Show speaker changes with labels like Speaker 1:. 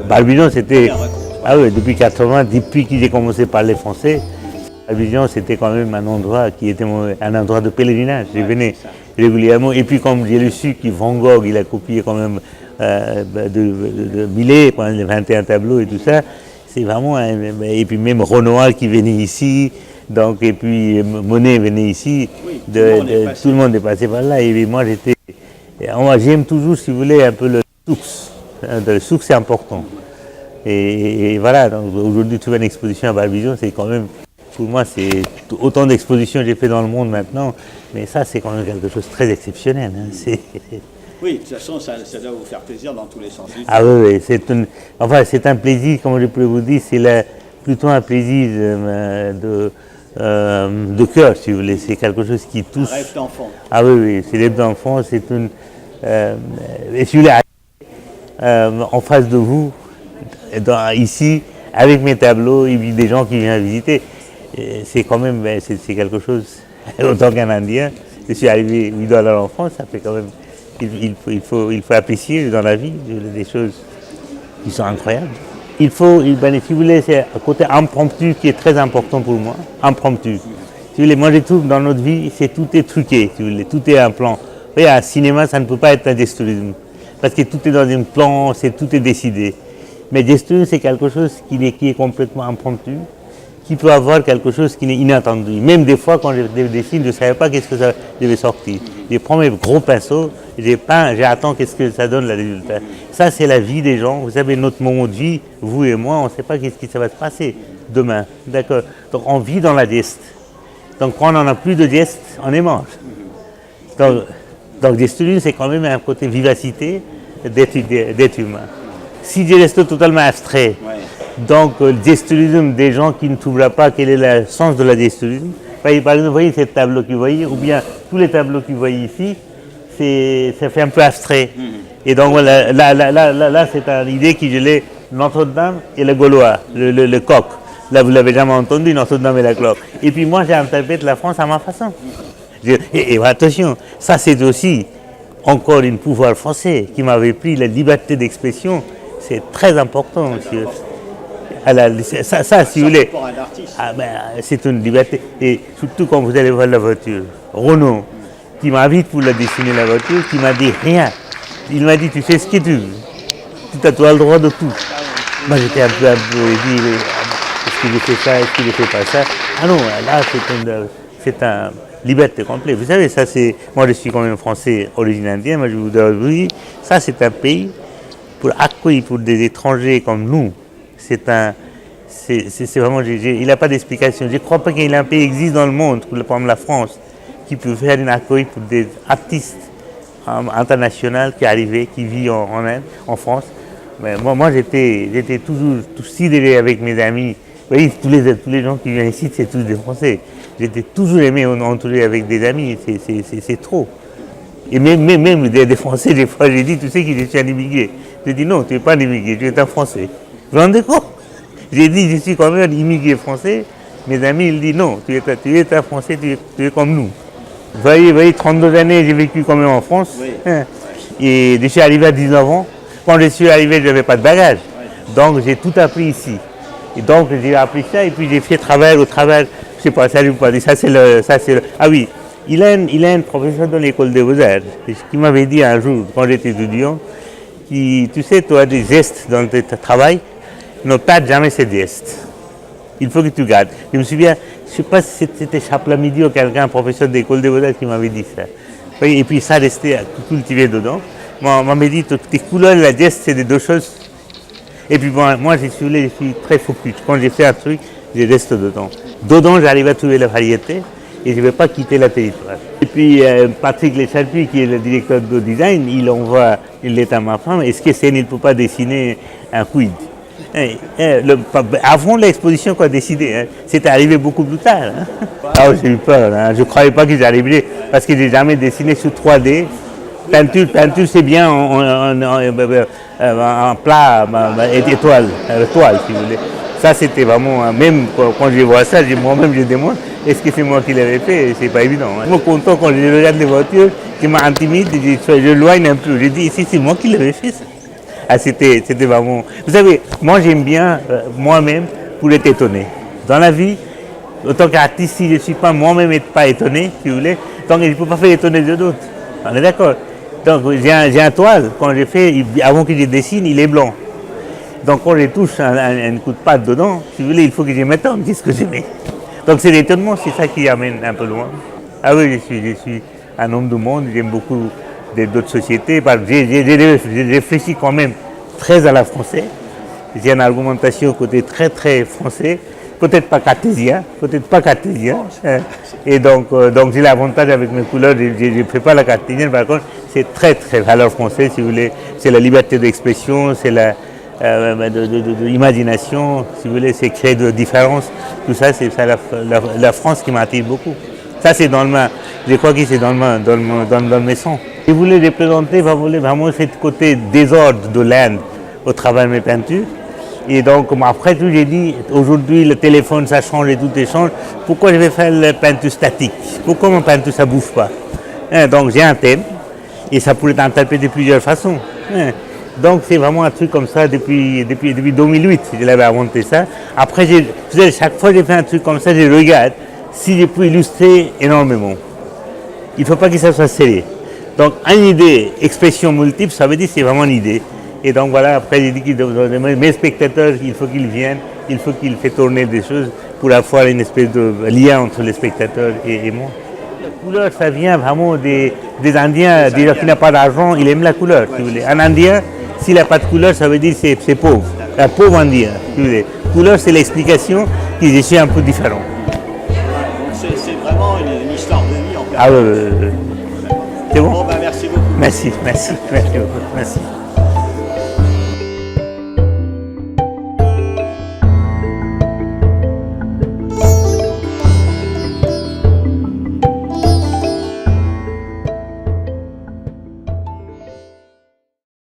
Speaker 1: Barbizon, c'était... Ah oui, depuis 80, depuis que j'ai commencé à parler français, Barbizon, c'était quand même un endroit qui était un endroit de pèlerinage. Je venais régulièrement. Et puis, comme j'ai su que Van Gogh, il a copié quand même de Millet, les 21 tableaux et tout ça, c'est vraiment... Et puis même Renoir qui venait ici, donc, et puis Monet venait ici, tout le monde est passé par là. Et moi, j'aime toujours, si vous voulez, un peu le souk. Le souk, c'est important. Et voilà, aujourd'hui, trouver une exposition à Barbizon, c'est quand même, pour moi, c'est autant d'expositions que j'ai fait dans le monde maintenant, mais ça, c'est quand même quelque chose de très exceptionnel. Hein.
Speaker 2: Oui, de toute façon, ça doit vous faire plaisir dans tous les sens.
Speaker 1: Ah oui, c'est un plaisir, comme je pourrais vous dire, c'est plutôt un plaisir de cœur, si vous voulez. C'est quelque chose qui touche.
Speaker 2: Un rêve d'enfant.
Speaker 1: Ah oui, c'est rêve d'enfant, c'est une... et si vous voulez, en face de vous, ici, avec mes tableaux, et puis des gens qui viennent visiter, c'est quand même, c'est quelque chose, autant qu'un Indien, je suis arrivé 8 $ en France, ça fait quand même, il faut apprécier dans la vie des choses qui sont incroyables. Si vous voulez, c'est un côté impromptu qui est très important pour moi, impromptu. Si vous voulez, moi je trouve dans notre vie, tout est truqué, si vous voulez, tout est un plan. Vous voyez, un cinéma, ça ne peut pas être un gestualisme, parce que tout est dans un plan, tout est décidé. Mais gestualisme, c'est quelque chose qui est complètement impromptu, qui peut avoir quelque chose qui est inattendu. Même des fois, quand je dessine, je ne savais pas qu'est-ce que ça devait sortir. Je prends mes gros pinceaux, j'ai peint, j'attends qu'est-ce que ça donne le résultat. Ça, c'est la vie des gens. Vous savez, notre moment de vie, vous et moi, on ne sait pas qu'est-ce qui ça va se passer demain. D'accord. Donc, on vit dans la geste. Donc, quand on n'en a plus de geste, on est mort. Donc gestualisme, c'est quand même un côté vivacité d'être humain. Si je reste totalement abstrait, donc le gestualisme des gens qui ne trouvent pas quel est le sens de la gestualisme, par exemple, vous voyez ces tableaux que vous voyez, ou bien tous les tableaux que vous voyez ici, ça fait un peu abstrait. Et donc là c'est une idée qui je l'ai, Notre-Dame et le Gaulois, le coq. Là, vous l'avez jamais entendu, Notre-Dame et la cloque. Et puis moi, j'interprète la France à ma façon. Et attention, ça c'est aussi encore un pouvoir français qui m'avait pris la liberté d'expression. C'est très important, monsieur. Ça, si vous voulez, c'est une liberté. Et surtout quand vous allez voir la voiture, Renault, qui m'invite pour la dessiner la voiture, qui m'a dit rien. Il m'a dit, tu fais ce que tu veux. Tu as le droit de tout. Moi j'étais un peu dit, est-ce qu'il fait ça, est-ce qu'il ne fait pas ça? Ah non, là c'est un liberté complète. Vous savez, ça c'est, moi je suis quand même français d'origine indienne, moi je vous dis, ça c'est un pays pour accueillir pour des étrangers comme nous. C'est vraiment, il n'a pas d'explication. Je ne crois pas qu'il y ait un pays qui existe dans le monde, comme la France, qui peut faire un accueil pour des artistes internationaux qui arrivaient, qui vivent en Inde, en France. Mais moi j'étais toujours sidéré avec mes amis. Vous voyez, tous les gens qui viennent ici, c'est tous des Français. J'étais toujours aimé entouré avec des amis, c'est trop. Et même des Français, des fois, j'ai dit, tu sais que je suis un immigré. J'ai dit, non, tu n'es pas un immigré, tu es un Français. Vous vous rendez compte? J'ai dit, je suis quand même un immigré français. Mes amis, ils disent, non, tu es un Français, tu es comme nous. Vous voyez, 32 années, j'ai vécu quand même en France. Oui. Et je suis arrivé à 19 ans. Quand je suis arrivé, je n'avais pas de bagages. Donc, j'ai tout appris ici. Et donc, j'ai appris ça, et puis j'ai fait au travers, je ne sais pas, ça je vous pas dire, ah oui, il a un professeur de l'école des Beaux-Arts qui m'avait dit un jour, quand j'étais étudiant, tu sais, tu as des gestes dans ton travail, ne perd jamais ces gestes. Il faut que tu gardes. Je me souviens, je ne sais pas si c'était Chaplamidi ou quelqu'un, un professeur de l'école des Beaux-Arts qui m'avait dit ça. Et puis ça restait cultivé dedans. Moi, on m'avait dit, tes couleurs et la geste, c'est des deux choses. Et puis bon, moi, je suis très focus. Quand j'ai fait un truc, je reste dedans. Dedans, j'arrive à trouver la variété et je ne vais pas quitter la territoire. Et puis, Patrick Lecharpie, qui est le directeur de design, il est à ma femme. Est-ce que il ne peut pas dessiner un quid? Avant l'exposition qu'on a décidé, hein, c'était arrivé beaucoup plus tard. Hein. Ah, j'ai eu peur. Hein. Je ne croyais pas qu'ils arriveraient parce que je n'ai jamais dessiné sur 3D. Peinture c'est bien en plat, toile, si vous voulez. Ça, c'était vraiment, même quand je vois ça, moi-même je demande, est-ce que c'est moi qui l'avais fait? C'est pas évident. Hein. Je suis content quand je regarde les voitures qui m'intimident, je loigne un peu. Je dis, ici, c'est moi qui l'avais fait ça. Ah, c'était vraiment... Vous savez, moi j'aime bien moi-même pour être étonné. Dans la vie, autant qu'artiste, si je ne suis pas moi-même pas étonné, si vous voulez, donc je ne peux pas faire étonner les autres. On est d'accord? Donc j'ai un toile, quand j'ai fait, avant que je dessine, il est blanc. Donc quand je touche un coup de pâte dedans, si vous voulez, il faut que je m'étonne, qu'est-ce que je mets. Donc c'est l'étonnement, c'est ça qui amène un peu loin. Ah oui, je suis un homme du monde, j'aime beaucoup d'autres sociétés, parce que j'ai réfléchi quand même très à la française. J'ai une argumentation côté très très français, peut-être pas cartésien. Et donc j'ai l'avantage avec mes couleurs, je ne fais pas la cartésienne, par contre c'est très très valeur française si vous voulez. C'est la liberté d'expression, c'est la imagination, si vous voulez, c'est créer de différences. Tout ça, c'est ça la France qui m'attire beaucoup. Ça c'est je crois que c'est dans mes sons. Je voulais représenter vraiment ce côté désordre de l'Inde au travers de mes peintures. Et donc, après tout, j'ai dit, aujourd'hui, le téléphone, ça change et tout change. Pourquoi je vais faire la peinture statique? Pourquoi mon peinture, ça ne bouge pas? Donc, j'ai un thème et ça pourrait être interprété de plusieurs façons. Donc, c'est vraiment un truc comme ça depuis 2008, je l'avais inventé ça. Après, chaque fois que j'ai fait un truc comme ça, je regarde si je peux illustrer énormément. Il ne faut pas que ça soit serré. Donc, une idée, expression multiple, ça veut dire que c'est vraiment une idée. Et donc voilà, après j'ai dit que mes spectateurs, il faut qu'ils viennent, il faut qu'ils fassent tourner des choses pour avoir une espèce de lien entre les spectateurs et moi. La couleur, ça vient vraiment des Indiens. Déjà qui n'a pas d'argent, il aime la couleur. Si vous voulez. Un Indien, s'il n'a pas de couleur, ça veut dire que c'est pauvre. Un pauvre Indien. Si vous voulez. Couleur, c'est l'explication que je suis un peu différent.
Speaker 2: C'est vraiment une histoire de vie en fait.
Speaker 1: Ah oui. C'est bon?
Speaker 2: Bon, ben, merci beaucoup.
Speaker 1: Merci beaucoup. Merci.